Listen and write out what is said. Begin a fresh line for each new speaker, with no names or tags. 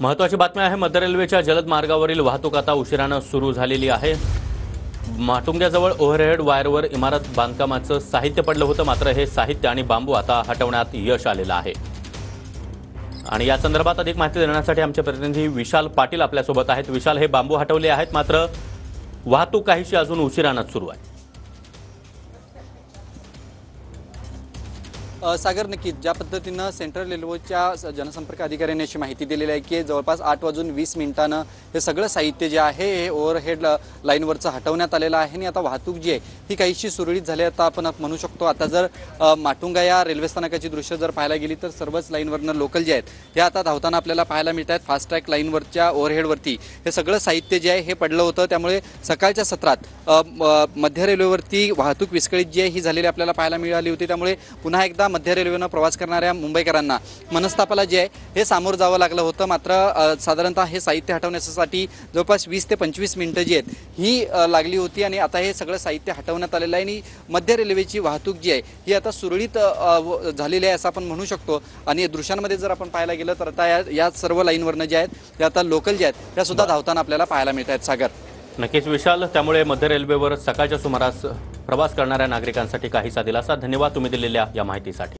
महत्त्वाची बातमी आहे। मध्य रेल्वेच्या जलद मार्गावरील वाहतूक आता उशिराने सुरू झालेली आहे। माटुंग्याजवळ ओव्हरहेड वायरवर इमारत बांधकामाचं साहित्य पडलं होतं, मात्र हे साहित्य आणि बांबू आता हटवण्यात यश आलेलं आहे। आणि या संदर्भात अधिक माहिती देण्यासाठी आमचे प्रतिनिधी विशाल पाटील आपल्यासोबत आहेत। विशाल, हे बांबू हटवले आहेत, मात्र वाहतूक काहीशी अजून उशिरानेच सुरू आहे।
सागर, नक्कीच ज्या पद्धतीनं सेंट्रल रेल्वेच्या जनसंपर्क अधिकाऱ्यांनी अशी माहिती दिलेली आहे की जवळपास 8:20 हे सगळं साहित्य जे आहे हे ओव्हरहेड लाईनवरचं हटवण्यात आलेलं आहे आणि आता वाहतूक जी आहे ही काहीशी सुरळीत झाली आता आपण म्हणू शकतो। आता जर माटुंगा या रेल्वे स्थानकाची दृश्य जर पाहायला गेली तर सर्वच लाईनवरनं लोकल जे आहेत हे आता धावताना आपल्याला पाहायला मिळत आहेत। फास्ट ट्रॅक लाईनवरच्या ओव्हरहेडवरती हे सगळं साहित्य जे आहे हे पडलं होतं, त्यामुळे सकाळच्या सत्रात मध्य रेल्वेवरती वाहतूक विस्कळीत जी आहे ही झालेली आपल्याला पाहायला मिळाली होती। त्यामुळे पुन्हा एकदा मध्य रेल्वेनं प्रवास करणाऱ्या मुंबईकरांना मनस्तापाला जे आहे हे सामोरं जावं लागलं होतं। मात्र साधारणतः हे साहित्य हटवण्यासाठी जवळपास 20 ते 25 मिनिटं जी आहेत ही लागली होती आणि आता हे सगळं साहित्य हटवण्यात आलेलं आहे आणि मध्य रेल्वेची वाहतूक जी आहे ही आता सुरळीत झालेली आहे असं आपण म्हणू शकतो। आणि दृश्यांमध्ये जर आपण पाहायला गेलं तर आता या सर्व लाईनवरनं जे आहेत ते आता लोकल जे आहेत त्या सुद्धा धावताना आपल्याला पाहायला मिळत आहेत। सागर,
नक्कीच विशाल, त्यामुळे मध्य रेल्वेवर सकाळच्या सुमारास प्रवास करणाऱ्या नागरिकांसाठी काहीसा दिलासा। धन्यवाद तुम्ही दिलेल्या या माहितीसाठी।